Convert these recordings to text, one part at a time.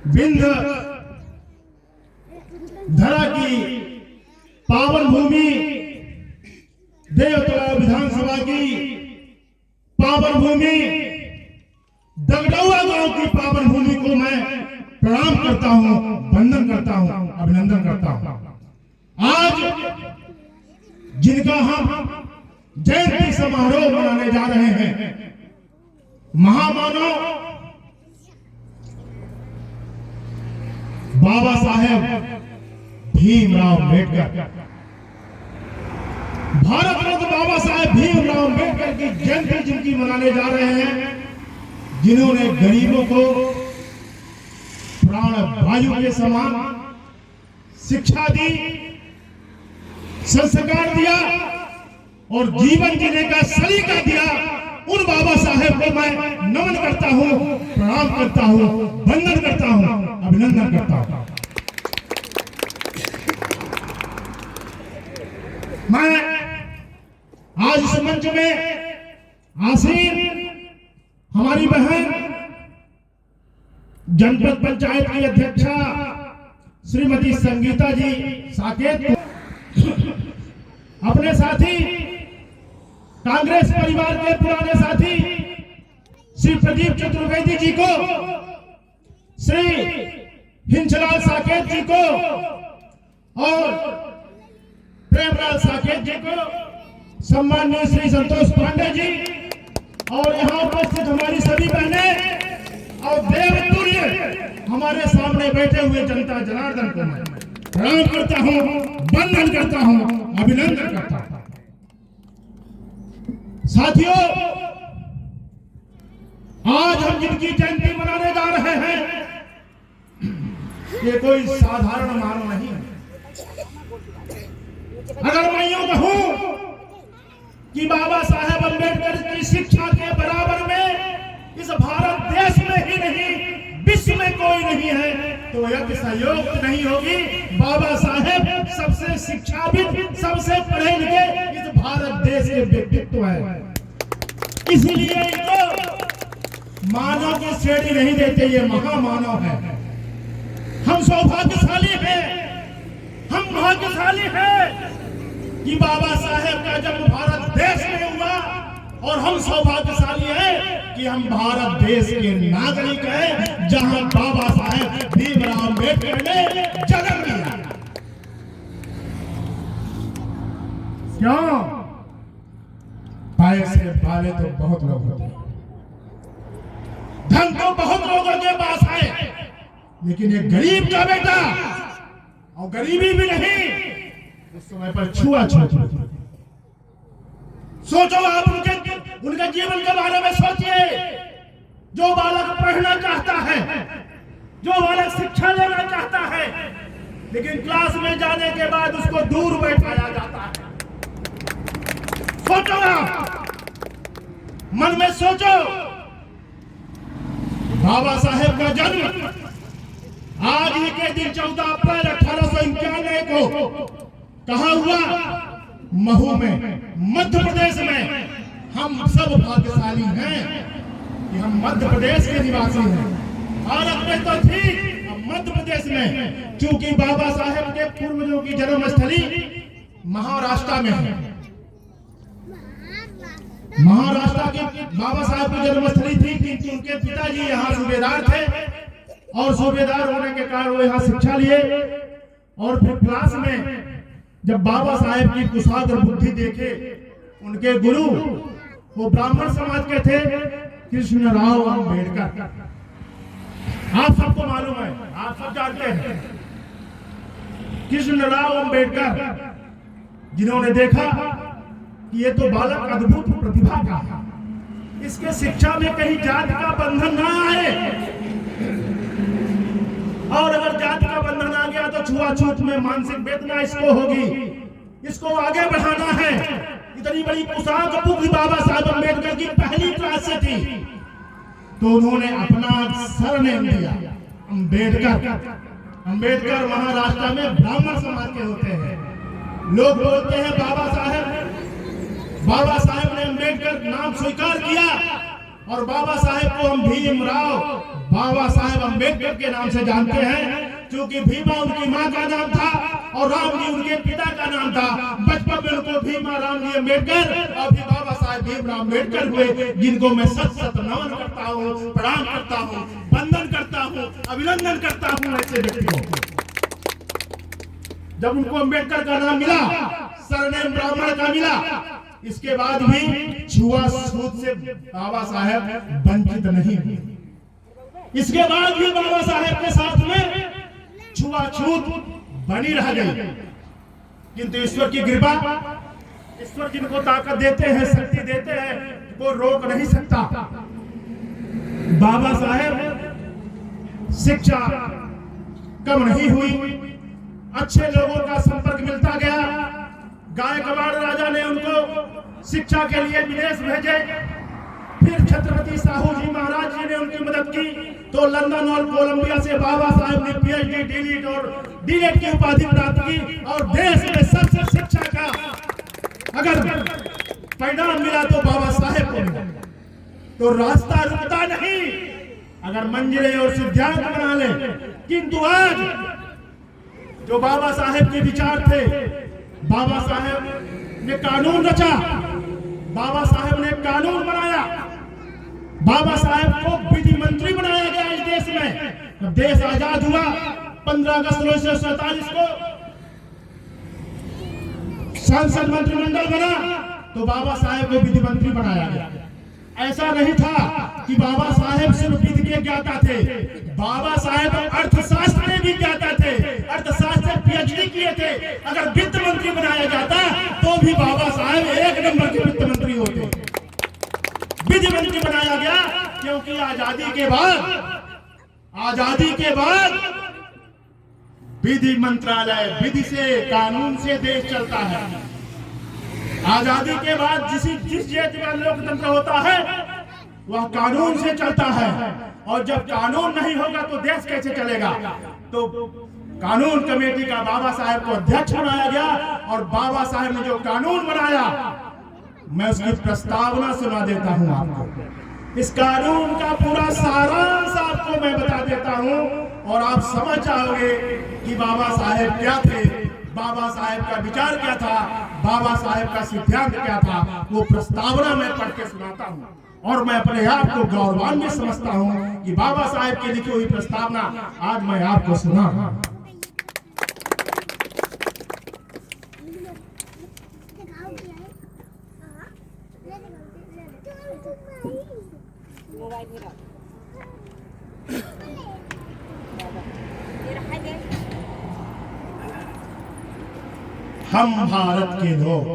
विंध्य धरा की पावन भूमि, देवतला विधानसभा की पावन भूमि, दगडौआ गांव की पावन भूमि को मैं प्रणाम करता हूं, वंदन करता हूं, अभिनंदन करता हूं। आज जिनका हम जयंती समारोह मनाने जा रहे हैं, महामानव बाबा साहेब भीमराव अम्बेडकर, भारत रत्न बाबा साहेब भीमराव अम्बेडकर की जयंती जिनकी मनाने जा रहे हैं, जिन्होंने गरीबों को प्राण वायु के समान शिक्षा दी, संस्कार दिया और जीवन जीने का सलीका दिया, उन बाबा साहेब को मैं नमन करता हूं, प्रणाम करता हूं, वंदन करता हूं, अभिनंदन करता हूं। मैं आज इस मंच में आसीन हमारी बहन जनपद पंचायत की अध्यक्षा श्रीमती संगीता जी साकेत को, अपने साथी कांग्रेस परिवार के पुराने साथी श्री प्रदीप चतुर्वेदी जी को, श्री हिंचलाल साकेत जी को और प्रेमलाल साकेत जी को, सम्माननीय श्री संतोष पांडे जी और यहाँ उपस्थित हमारी सभी बहनें और देवतुल्य हमारे सामने बैठे हुए जनता जनार्दन को मैं प्रणाम करता हूँ, वंदन करता हूँ, अभिनंदन करता हूँ। साथियों, आज हम जिनकी जयंती मनाने जा रहे हैं, ये कोई साधारण मानव नहीं है। अगर मैं यूं कहूं कि बाबा साहेब अम्बेडकर की शिक्षा के बराबर में इस भारत देश में ही नहीं विश्व में कोई नहीं है, तो यह सहयोग नहीं होगी। बाबा साहेब सबसे शिक्षाविद, सबसे पढ़े लिखे इस भारत देश के व्यक्तित्व है, इसीलिए इनको मानव की श्रेणी नहीं देते, ये महामानव है। हम सौभाग्यशाली हैं, हम भाग्यशाली हैं कि बाबा साहेब का जन्म भारत देश में हुआ, और हम सौभाग्यशाली हैं कि हम भारत देश के नागरिक हैं, जहां बाबा साहेब भीमराव अम्बेडकर ने जन्म लिया। क्यों? पैसे वाले तो बहुत लोग होते हैं, धन तो बहुत लोगों के पास है, लेकिन ये गरीब का बेटा, और गरीबी भी नहीं, उस समय पर छुआछूत। सोचो आप उनके जीवन के बारे में सोचिए। जो बालक पढ़ना चाहता है, जो बालक शिक्षा लेना चाहता है, लेकिन क्लास में जाने के बाद उसको दूर बैठाया जाता है। सोचो आप, मन में सोचो। बाबा साहेब का जन्म आज ही के दिन 14 अप्रैल 1891 को कहा हुआ? महू में, मध्य प्रदेश में। हम सब भाग्यशाली हैं कि हम मध्य प्रदेश के निवासी हैं। भारत में तो ठीक, मध्य प्रदेश में, चूंकि बाबा साहेब के पूर्वजों की जन्मस्थली महाराष्ट्र में है। महाराष्ट्र के बाबा साहेब की जन्मस्थली थी, क्योंकि उनके पिताजी यहाँ सूबेदार थे, और सूबेदार होने के कारण वो यहाँ शिक्षा लिए। और फिर क्लास में जब बाबा साहेब की कुशाग्र बुद्धि देखे, उनके गुरु वो ब्राह्मण समाज के थे, कृष्णराव अम्बेडकर। आप सबको मालूम है, आप सब जानते हैं, कृष्णराव अम्बेडकर, जिन्होंने देखा कि ये तो बालक अद्भुत प्रतिभा का है, इसके शिक्षा में कहीं जाति का बंधन ना आए, और अगर जाति का बंधन आ गया तो छुआछूत में मानसिक वेदना इसको होगी, इसको आगे बढ़ाना है। इतनी बड़ी कुशाग्र बुद्धि बाबा साहब अम्बेडकर की पहली क्लास से थी, तो उन्होंने अपना सरनेम दिया अम्बेडकर। अम्बेडकर महाराष्ट्र में ब्राह्मण समाज के होते हैं। लोग बोलते हैं बाबा साहेब ने अम्बेडकर नाम स्वीकार किया, और बाबा साहेब को हम भीमराव बाबा साहेब अम्बेडकर के नाम से जानते हैं, क्योंकि भीमा उनकी मां का नाम था और राम जी उनके पिता का नाम था। बचपन में उनको भीमा राम जी अम्बेडकर और भी बाबा साहेब भीमराव अम्बेडकर हुए, जिनको मैं सत सत नमन करता हूँ, प्रणाम करता हूँ, वंदन करता हूँ, अभिनंदन करता हूँ ऐसे व्यक्ति को। जब उनको अम्बेडकर का नाम मिला, सरनेम ब्राह्मण का मिला, इसके बाद भी छुआछूत से बाबा साहेब वंचित नहीं हुए। इसके बाद भी बाबा साहेब के साथ में छुआछूत बनी रह गई, किंतु ईश्वर की कृपा, ईश्वर जिनको ताकत देते हैं, शक्ति देते हैं, वो रोक नहीं सकता। बाबा साहेब शिक्षा कम नहीं हुई, अच्छे लोगों का संपर्क मिलता गया। गायकवाड़ राजा ने उनको शिक्षा के लिए विदेश भेजे, फिर छत्रपति साहू जी महाराज जी ने उनकी मदद की, तो लंदन और कोलंबिया से बाबा साहेब ने पीएचडी, डीलिट और डीलेट की उपाधि प्राप्त की। और देश में सबसे शिक्षा का अगर परिणाम मिला तो बाबा साहेब को मिला। तो रास्ता रुकता नहीं अगर मंजिलें और सिद्धांत बना ले। किंतु आज जो बाबा साहेब के विचार थे, बाबा साहेब ने कानून रचा, बाबा साहेब ने कानून बनाया, बाबा साहेब को विधि मंत्री बनाया गया इस देश में। जब देश आजाद हुआ 15 अगस्त 1947 को संसद मंत्रिमंडल बना, तो बाबा साहेब को विधि मंत्री बनाया गया। ऐसा नहीं था कि बाबा साहेब सिर्फ विधि के ज्ञाता थे, बाबा साहेब अर्थशास्त्र में भी ज्ञाता थे, अर्थशास्त्र पीएचडी किए थे। अगर वित्त मंत्री बनाया जाता तो भी बाबा साहेब एक नंबर के वित्त मंत्री होते। विधि मंत्री बनाया गया क्योंकि आजादी के बाद विधि मंत्रालय, विधि से, कानून से देश चलता है। आजादी के बाद जिस देश में लोकतंत्र होता है वह कानून से चलता है, और जब कानून नहीं होगा तो देश कैसे चलेगा। तो कानून कमेटी का बाबा साहेब को अध्यक्ष बनाया गया, और बाबा साहेब ने जो कानून बनाया, मैं उसकी प्रस्तावना सुना देता हूं आपको। इस कानून का पूरा सारांश आपको मैं बता देता हूं, और आप समझ जाओगे कि बाबा साहेब क्या थे, बाबा साहेब का विचार क्या था, बाबा साहेब का सिद्धांत क्या था। वो प्रस्तावना मैं पढ़ के सुनाता हूं, और मैं अपने आप को गौरवान्वित समझता हूं कि बाबा साहेब की लिखी हुई प्रस्तावना आज मैं आपको सुना। हम भारत के लोग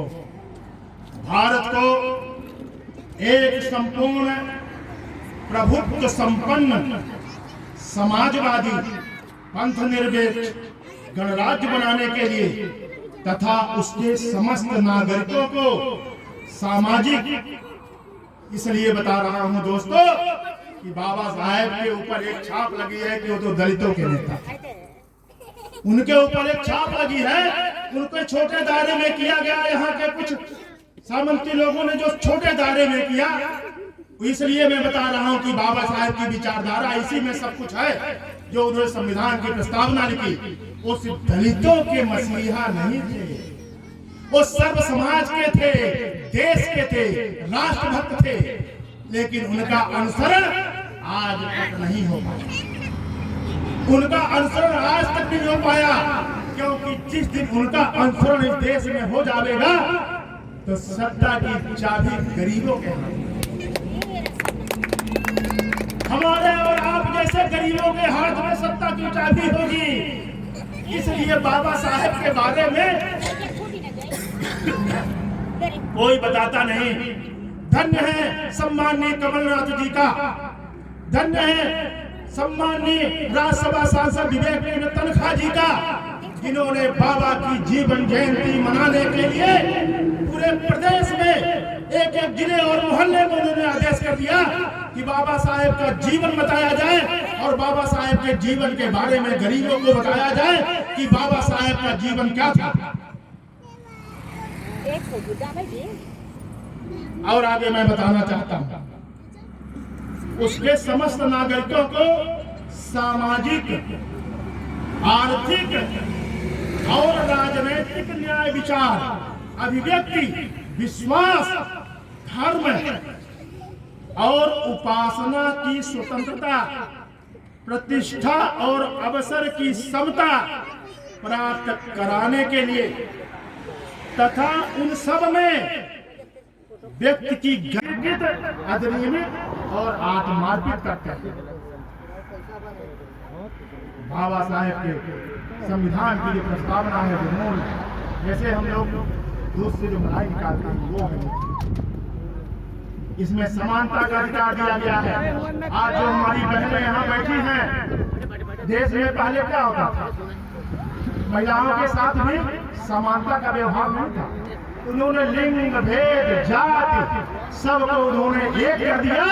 भारत को एक संपूर्ण प्रभुत्व संपन्न समाजवादी पंथ निरपेक्ष गणराज्य बनाने के लिए तथा उसके समस्त नागरिकों को सामाजिक, इसलिए बता रहा हूं दोस्तों कि बाबा साहेब के ऊपर एक छाप लगी है कि वो तो दलितों के नेता, उनके ऊपर एक छाप लगी है। उनको छोटे दायरे में किया गया, यहाँ के कुछ सामंती लोगों ने जो छोटे दायरे में किया, इसलिए मैं बता रहा हूं कि बाबा साहेब की विचारधारा इसी में सब कुछ है। जो उन्होंने संविधान की प्रस्तावना लिखी, वो सिर्फ दलितों के मसीहा नहीं थे, वो सर्व समाज के थे, देश के थे, राष्ट्रभक्त थे, लेकिन उनका अनुसरण आज तक नहीं हो पाया। उनका अनुसरण आज तक नहीं हो पाया, क्योंकि जिस दिन उनका अनुसरण इस देश में हो जाएगा तो सत्ता की चाबी गरीबों के हाथ में, हमारे और आप जैसे गरीबों के हाथ में सत्ता की चाबी होगी। इसलिए बाबा साहेब के बारे में कोई बताता नहीं। धन्य है सम्माननीय कमलनाथ जी का, धन्य है सम्माननीय राज्यसभा सांसद विवेक तनखा जी का, जिन्होंने बाबा की जीवन जयंती मनाने के लिए पूरे प्रदेश में एक एक जिले और मोहल्ले में उन्होंने आदेश कर दिया कि बाबा साहेब का जीवन बताया जाए, और बाबा साहेब के जीवन के बारे में गरीबों को बताया जाए कि बाबा साहेब का जीवन क्या था। और आगे मैं बताना चाहता हूं उसके समस्त नागरिकों को सामाजिक, आर्थिक और राजनीतिक न्याय, विचार, अभिव्यक्ति, विश्वास, धर्म और उपासना की स्वतंत्रता, प्रतिष्ठा और अवसर की समता प्राप्त कराने के लिए तथा उन सब में व्यक्ति की गर्भित, अधिनियमित और आत्मार्पित करते हैं। बाबा साहेब के संविधान की जो प्रस्तावना है, जो मूल, जैसे हम लोग दूध से जो मलाई निकालते हैं वो है, इसमें समानता का अधिकार दिया गया है। आज जो हमारी बहनें यहाँ बैठी हैं, देश में पहले क्या होता था, महिलाओं के साथ भी समानता का व्यवहार नहीं था। उन्होंने लिंग भेद, जाति सबको उन्होंने एक कर दिया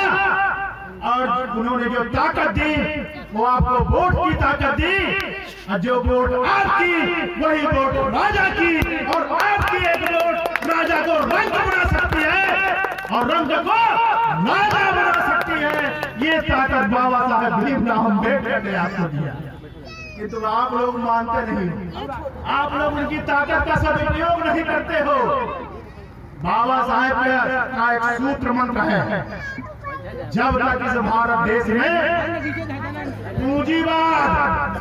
और उन्होंने जो ताकत दी वो आपको वोट की ताकत दी, और जो वोट आपकी वही वोट राजा की, और आपकी एक वोट राजा को रंग बना सकती है और रंग को राजा बना सकती है। ये ताकत बाबा साहेब भीमराव अम्बेडकर ने आपको दिया, किंतु आप लोग मानते नहीं, आप लोग उनकी ताकत का सदुपयोग नहीं करते हो। बाबा साहेब का एक सूत्र मंत्र है, जब तक इस भारत देश में पूंजीवाद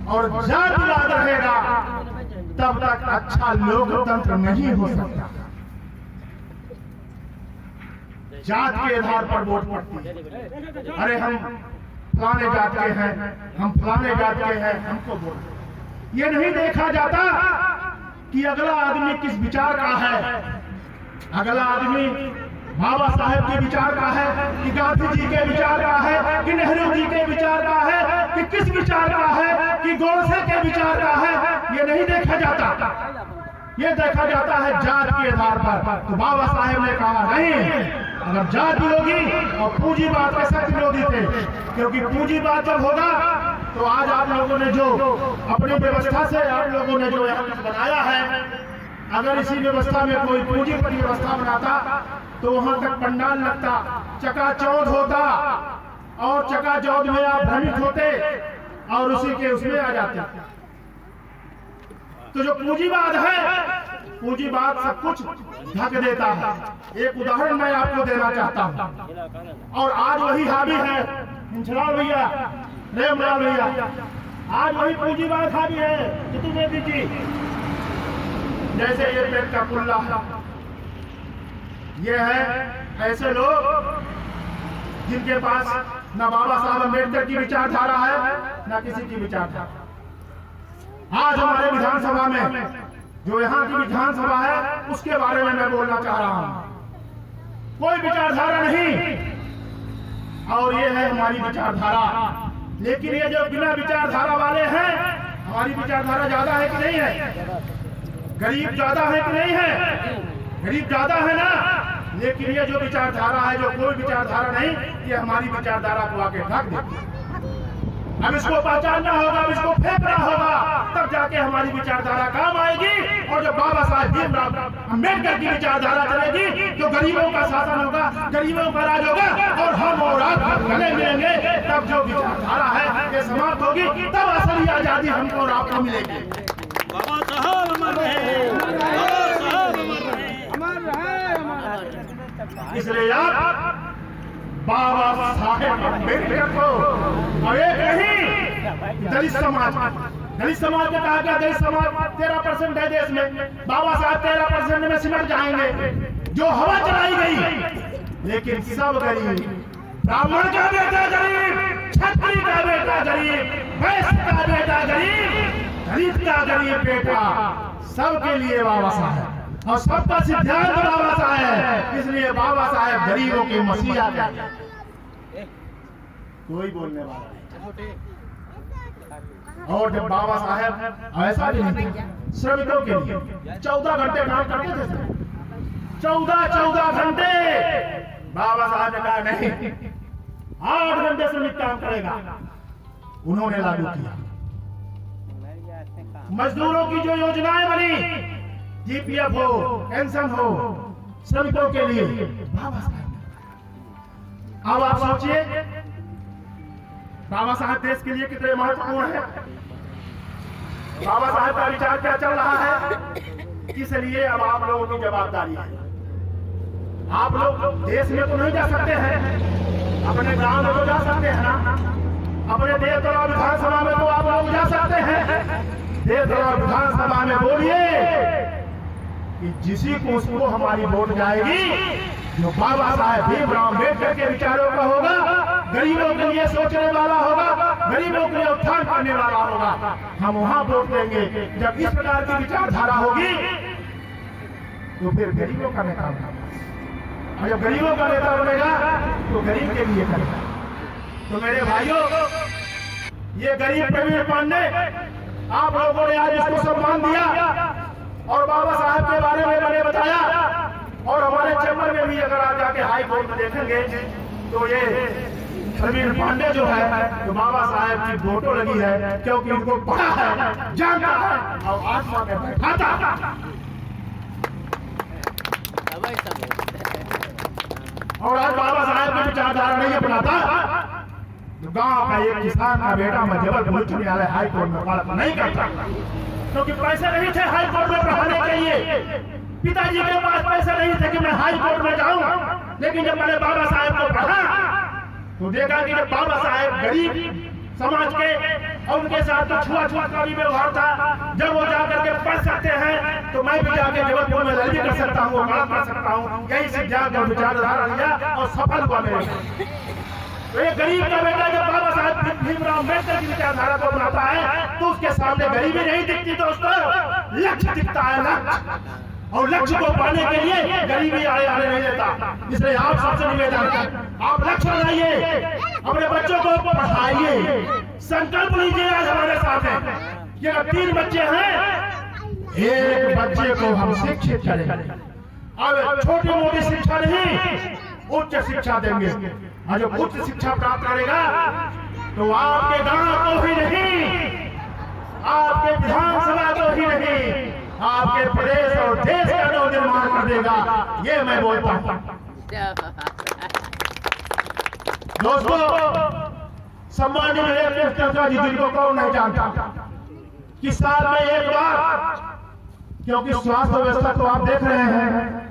और जातिवाद रहेगा तब तक अच्छा लोकतंत्र नहीं हो सकता। जात के आधार पर वोट पड़ती है, अरे हम फलाने जात के हैं, हम फलाने जात के हैं, हमको वोट। ये नहीं देखा जाता कि अगला आदमी किस विचार का है, अगला आदमी बाबा साहेब के विचार का है कि गांधी जी के विचार का है कि नेहरू जी के विचार का है कि किस विचार का है कि गोडसे के विचार का है। ये नहीं देखा जाता, ये देखा जाता है जात के आधार पर। तो बाबा साहेब ने कहा नहीं, अगर जात विरोधी और पूंजीवाद के सख्त विरोधी थे, क्योंकि पूंजीवाद जब होगा तो आज आप लोगों ने जो अपनी व्यवस्था से आप लोगों ने जो यहाँ बनाया है, अगर इसी व्यवस्था में कोई पूंजीपति व्यवस्था बनाता तो वहां तक पंडाल लगता, चकाचौंध होता और चकाचौंध में आप भ्रमित होते और उसी के उसमें आ जाते। तो जो पूंजीवाद है, पूंजीवाद सब कुछ ढक देता है। एक उदाहरण मैं आपको देना चाहता हूं, और आज वही हावी है हिंसलाल भैया, रेमलाल भैया, आज वही पूंजीवाद हावी है चतुर्वेदी जी। जैसे ये पेट का कुल्ला है, ये है ऐसे लोग जिनके पास न बाबा साहब अम्बेडकर की विचारधारा है न किसी की विचारधारा। आज हमारे विधानसभा में जो यहाँ की विधानसभा है उसके बारे में मैं बोलना चाह रहा हूँ। कोई विचारधारा नहीं, और ये है हमारी विचारधारा। लेकिन ये जो बिना विचारधारा वाले हैं, हमारी विचारधारा ज्यादा है कि नहीं है? गरीब ज्यादा है कि नहीं है? गरीब ज्यादा है ना। लेकिन ये जो विचारधारा है, जो कोई विचारधारा नहीं, ये हमारी विचारधारा को आगे ढक देती। अब इसको पहचानना होगा, अब इसको फेंकना होगा, तब जाके हमारी विचारधारा काम आएगी। और जब बाबा साहेब भीमराव अम्बेडकर की विचारधारा चलेगी, जो गरीबों का शासन होगा, गरीबों का राज होगा, और हम और आप गले मिलेंगे, तब जो विचारधारा है ये समाप्त होगी, तब असली आजादी हमको और आपको मिलेगी। बाबा साहब अमर रहे, बाबा साहब अमर रहे, अमर रहे। इसलिए आप बाबा साहेब अम्बेडकर को, और एक नहीं, दलित समाज में कहा गया, दलित समाज 13% है देश में, बाबा साहब 13% में सिमट जाएंगे। जो हवा चलाई गई, लेकिन सब गरीब, ब्राह्मण का बेटा गरीब, क्षत्रिय का बेटा गरीब, वैश्य का बेटा गरीब, दलित का गरीब बेटा, सबके लिए बाबा साहेब, और सबका सिद्धांत बाबा साहेब। इसलिए बाबा साहेब गरीबों के मसीहा है। कोई बोलने वाला नहीं। और जब बाबा साहेब ऐसा भी नहीं था, श्रमिकों के लिए 14 घंटे काम करते थे, 14 घंटे। बाबा साहब ने कहा नहीं, 8 घंटे श्रमिक काम करेगा। उन्होंने लागू किया। मजदूरों की जो योजनाएं बनी, जीपीएफ हो, पेंशन हो, श्रमिकों के लिए, बाबा साहब अब आप सोचिए बाबा साहब देश के लिए कितने महत्वपूर्ण है। बाबा साहब का विचार क्या चल रहा है, इसलिए अब आप लोगों की जवाबदारी है। आप लोग देश में तो नहीं जा सकते हैं, अपने गांव में तो जा सकते हैं ना, अपने देवतला विधानसभा में तो आप लोग जा सकते हैं। देवतला विधानसभा में बोलिए कि जिसी को उसको हमारी वोट जाएगी, जो बाबा साहेब भीमराव अम्बेडकर के विचारों का होगा, गरीबों के लिए सोचने वाला होगा, गरीबों के लिए उत्थान करने वाला होगा, हम वहां वोट देंगे। जब इस प्रकार की विचारधारा होगी तो फिर गरीबों का नेता होगा, और जब गरीबों का नेता बनेगा तो गरीब के लिए करेगा। तो मेरे भाइयों, ये गरीब प्रवीण पांडे, आप लोगों ने आज इसको सम्मान दिया और बाबा साहब के बारे में मैंने बताया। और हमारे चैम्बर में भी अगर आप जाके हाई कोर्ट में देखेंगे तो ये प्रवीण पांडे जो है तो बाबा साहब की फोटो लगी है, क्योंकि उनको पढ़ा है, जानता है और आत्मा में बैठाता है। और आज बाबा साहब की विचारधारा नहीं अपनाता तो गांव का एक किसान का बेटा मैं जबलपुर उच्च न्यायालय हाई कोर्ट में पढ़ा नहीं करता, क्योंकि पैसे नहीं थे हाई कोर्ट में पढ़ाने के लिए। पिताजी के पास पैसे नहीं थे कि मैं हाई कोर्ट में जाऊं, लेकिन जब मैंने बाबा साहब को पढ़ा तो देखा कि जब बाबा साहब गरीब समाज के और उनके साथ तो छुआछूत का भी व्यवहार था, जब वो जाकर के पढ़ सकते हैं तो मैं भी जाके जबलपुर में रैली कर सकता हूँ, बड़ा पढ़ सकता हूँ। यही सिद्धांत और विचारधारा लिया और सफल हुआ मेरे। तो एक गरीब का बेटा जब बाबा साहब भीमराव अम्बेडकर की विचारधारा को अपनाता है तो उसके सामने गरीबी नहीं दिखती दोस्तों, लक्ष्य दिखता है, लक्ष्य। और लक्ष्य को पाने के लिए गरीबी आड़े नहीं देता। इसलिए आप सबसे निवेदन है, आप लक्ष्य बनाइए, अपने बच्चों को पढ़ाइए, संकल्प लीजिए। आज हमारे साथ है कि अगर 3 बच्चे हैं, एक बच्चे को हम शिक्षित करेंगे। अब छोटी मोटी शिक्षा नहीं, उच्च शिक्षा देंगे। और जब उच्च शिक्षा प्राप्त करेगा तो आपके गांव को ही नहीं, आपके विधानसभा को ही नहीं, आपके प्रदेश और देश का नवनिर्माण कर देगा। ये मैं बोलता हूं दोस्तों। सम्मानित जी, जिनको कौन नहीं जानता कि साल में एक बार, क्योंकि स्वास्थ्य व्यवस्था तो आप देख रहे हैं,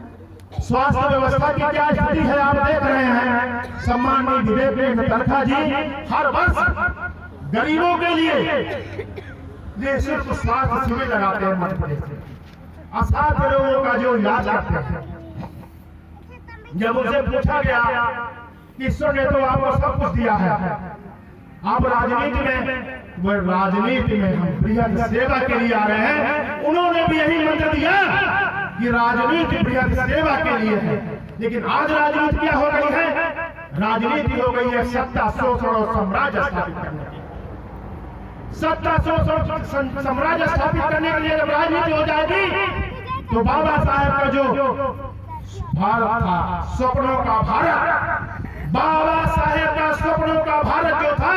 स्वास्थ्य व्यवस्था की क्या स्थिति है आप देख रहे हैं। सम्मानित विवेक तनखा जी हर वर्ष गरीबों के लिए ये सिर्फ स्वास्थ्य शिविर लगाते हैं मध्य प्रदेश में, असाध्य लोगों का जो इलाज करते हैं। जब उनसे पूछा गया कि ईश्वर ने तो आपको सब कुछ दिया है, आप राजनीति में, वो राजनीति में हम बृहद सेवा के लिए आ रहे हैं। उन्होंने भी यही मंत्र दिया कि राजनीति बृहद सेवा के लिए है। लेकिन आज राजनीति क्या हो गई है? राजनीति हो गई है सत्ता, शोषण और साम्राज्य स्थापित करने की। सत्ता, शोषण, साम्राज्य स्थापित करने के लिए जब राजनीति हो जाएगी तो बाबा साहेब का जो भारत था, सपनों का भारत, बाबा साहेब का सपनों का भारत जो था,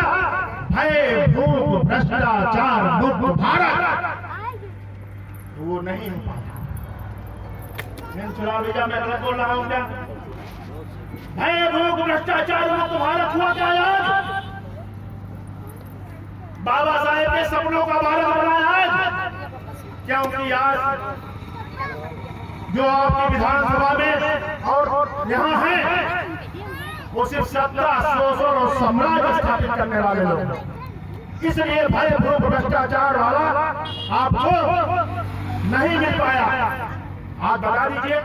भय, भूख, भ्रष्टाचार मुक्त भारत, वो नहीं हो पाया। चुनाव में मैं गलत बोल रहा हूं क्या? भय, भूख, भ्रष्टाचार मुक्त भारत हुआ क्या याद? बाबा साहेब के सपनों का भारत बनाया आज, क्योंकि आज जो आपकी विधानसभा में और यहाँ है वो सिर्फ सत्ता, शोषण और साम्राज्य स्थापित करने वाले लोग। इसलिए भय, भूख, भ्रष्टाचार वाला आपको नहीं मिल पाया। आप बता दीजिए,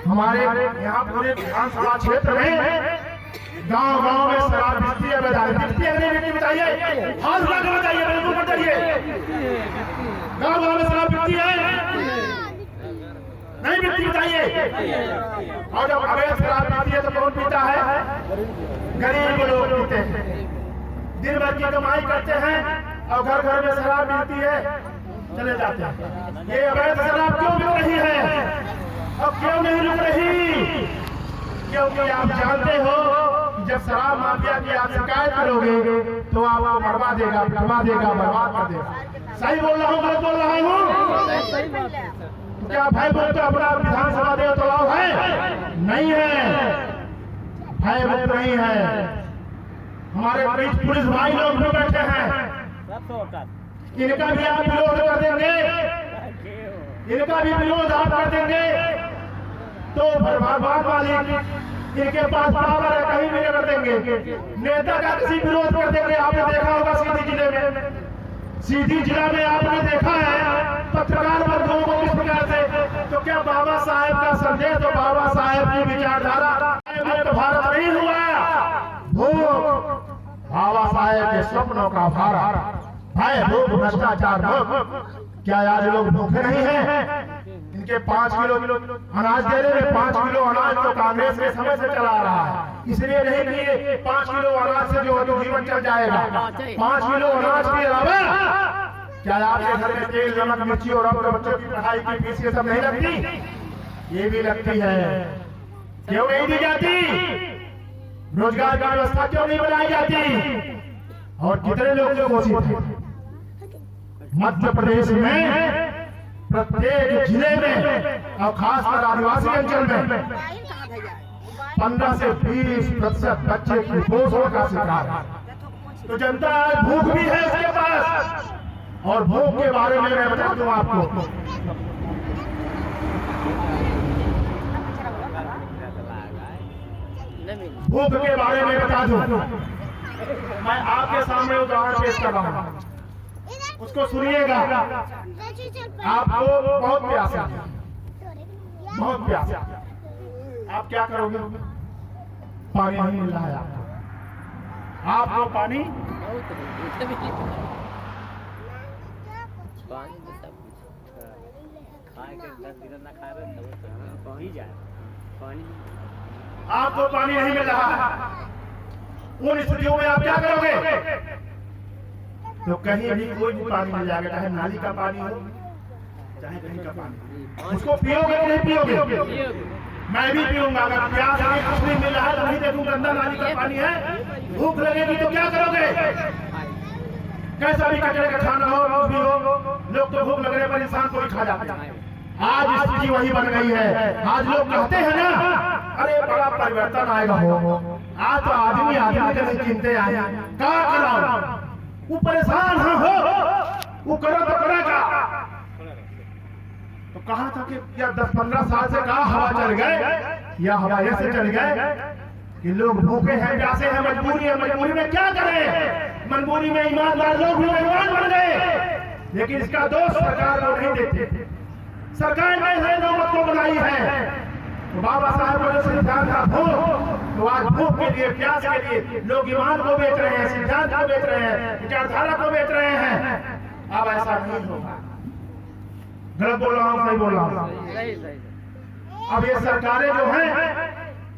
हमारे यहाँ पूरे विधानसभा क्षेत्र में गांव गांव में शराब बिकती है, नहीं बताइए, हाथ उठा के बताइए, बिल्कुल बताइए। गांव गांव में शराब बिकती है, नहीं बिकती बताइए। और जब अवैध शराब बिकती है तो कौन पीता है? गरीब लोग पीते हैं, दिन भर की कमाई करते हैं और घर घर में शराब मिलती है, चले जाते हैं। ये अवैध शराब क्यों बिक रही है और क्यों नहीं रुक रही? क्योंकि आप जानते हो जब शराब माफिया की आप शिकायत करोगे तो आपको मरवा देगा, पिटवा देगा, बर्बाद कर देगा। सही बोल रहा हूँ, गलत बोल रहा हूँ? क्या भय बोलते अपना विधानसभा देव तलाव है? नहीं है। भय मुक्त नहीं है। हमारे बीच पुलिस भाई लोग भी बैठे हैं, इनका भी आप विरोध कर देंगे, इनका भी विरोध आप कर देंगे तो भगवान मालिक इनके पास पावर है, कहीं भी कर देंगे। नेता का किसी विरोध कर देंगे। आपने देखा होगा सीधी जिले में, सीधी जिला में आपने देखा है पत्रकार बंधुओं को किस प्रकार से, तो क्या बाबा साहेब का संदेश तो बाबा साहेब की विचारधारा भारत नहीं हुआ, भूख बाबा साहेब के स्वप्नों का भारत, भय भूख भ्रष्टाचार भूख। क्या आज लोग भूखे नहीं हैं? इनके 5 किलो अनाज देने में 5 किलो अनाज तो कांग्रेस के समय से चला रहा है, इसलिए नहीं कि 5 किलो अनाज से जो जीवन चल जाएगा। 5 किलो अनाज के अलावा क्या आपके घर में तेल नमक मिर्ची और अब बच्चों की पढ़ाई की फीस ये सब नहीं लगती? ये भी लगती है। क्यों नहीं दी जाती? रोजगार की व्यवस्था क्यों नहीं बनाई जाती? और कितने लोग घोषित हैं मध्य प्रदेश में, प्रत्येक जिले में और खासकर आदिवासी अंचल में 15 से 20% बच्चे कुपोषण का शिकार है। तो जनता आज भूख भी है उसके पास। और भूख के बारे में मैं बता दूं आपको, भूख के बारे में बता दूं, मैं आपके सामने उदाहरण पेश कर रहा हूं, उसको सुनिएगा। आपको बहुत प्यास है, बहुत प्यास। आप क्या करोगे? पानी नहीं मिल रहा है आपको पानी आपको पानी नहीं मिल रहा। उन स्थितियों में आप क्या करोगे? तो कहीं भी कोई भी पानी मिल जाएगा, चाहे नाली का पानी हो चाहे कहीं का पानी, उसको पियोगे कि नहीं पियोगे? मैं भी पीऊंगा। अगर प्यास नहीं कुछ नहीं मिल रहा है तो नहीं देखूंगा, गंदा नाली का पानी है। भूख लगेगी तो क्या करोगे? कैसा भी कचरे का खाना हो, कुछ भी हो, लोग तो भूख लगने पर इंसान को भी खा जाते हैं। आज स्थिति वही बन गई है। आज लोग कहते हैं ना, अरे बड़ा परिवर्तन आएगा हो, आज तो आदमी के नहीं चिंते आए, क्या कराओ? वो परेशान हो, वो करो तो करेगा। तो कहा था कि या 10-15 साल से कहा हवा चल गए, या हवा ऐसे चल गए कि लोग भूखे हैं, प्यासे हैं, मजबूरी है। मजबूरी में क्या करें? मजबूरी में ईमानदार लोग भी मेहमान बन गए। लेकिन इसका दोष सरकार को नहीं देते। सरकार ने है नौबत को बनाई है। तो बाबा साहब का जो सिद्धांत था भूख, तो आज भूख के लिए, प्यास के लिए लोग ईमान को बेच रहे हैं, सिद्धांत को बेच रहे हैं, विचारधारा को बेच रहे हैं। अब ऐसा नहीं होगा। गलत बोल रहा हूँ, सही बोल रहा हूँ? अब ये सरकारें जो हैं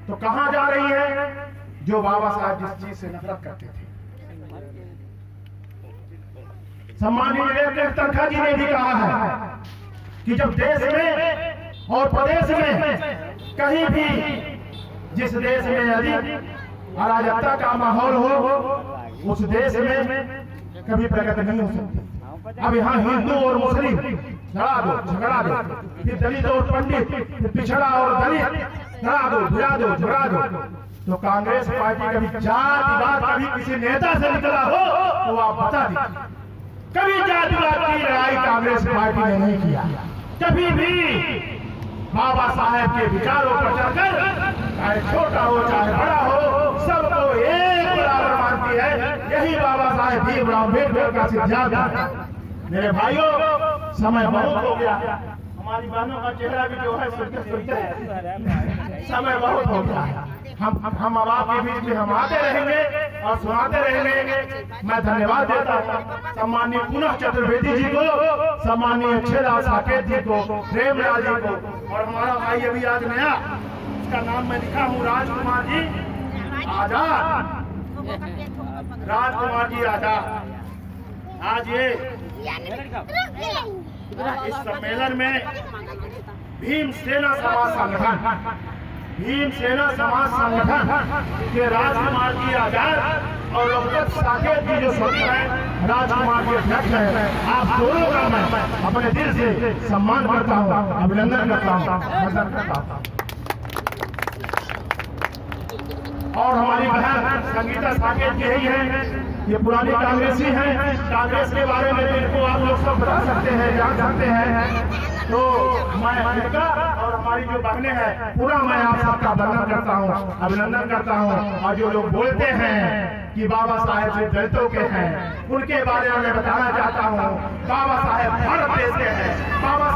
तो कहां जा रही हैं? जो बाबा साहब जिस चीज से नफरत करते थे। सम्मानीय विवेक तनखा जी ने भी कहा है कि जब देश में और प्रदेश में कहीं भी जिस देश में यदि अराजकता का माहौल हो, उस देश में कभी प्रगति नहीं हो सकती। अब यहाँ हिंदू और मुस्लिम लड़ा दो, झगड़ा दो, फिर दलित और पंडित, फिर पिछड़ा और दलित लड़ा दो, भिड़ा दो, झगड़ा दो। तो कांग्रेस पार्टी कभी जातिवाद कभी किसी नेता से निकला हो तो आप बता दीजिए। कभी जातिवाद की लड़ाई कांग्रेस पार्टी ने नहीं किया। कभी भी बाबा साहेब के विचारों पर चलकर, चाहे छोटा हो चाहे बड़ा हो, सबको एक बराबर मानती है। यही बाबा साहेब भीमराव अम्बेडकर का सिद्धांत है। मेरे भाइयों, समय बहुत हो गया। हमारी बहनों का चेहरा भी जो है सुनते हैं, समय बहुत हो गया। हम अब आपके बीच में हम आते रहेंगे और सुनाते रहेंगे। मैं धन्यवाद देता हूँ सम्माननीय पुनः चतुर्वेदी जी को, सम्माननीय अक्षयलाल साकेत जी को, प्रेमलाल जी को, और हमारा भाई अभी आज नया, उसका नाम मैं लिखा हूँ, राजकुमार जी आजाद। राजकुमार जी आजाद आज ये इस सम्मेलन में भीमसेना समाज संगठन, भीमसेना समाज संगठन के राजकुमार जी आजाद और अवगत साकेत जी जो सदस्य हैं, राजकुमार जी अध्यक्ष हैं, आप दोनों का मैं अपने दिल से सम्मान करता हूँ, अभिनंदन करता हूँ। और हमारी बहन संगीता साकेत जी ही है, ये पुरानी कांग्रेसी हैं। कांग्रेस के बारे में इनको आप लोग सब बता सकते हैं, जान सकते हैं। तो मैं इनका और हमारी जो बहनें हैं पूरा मैं आप सबका वंदन करता हूँ, अभिनंदन करता हूँ। और जो लोग बोलते हैं कि बाबा साहेब जो दलितों के हैं, उनके बारे में बताना चाहता हूँ। बाबा साहेब भारत देश के हैं, बाबा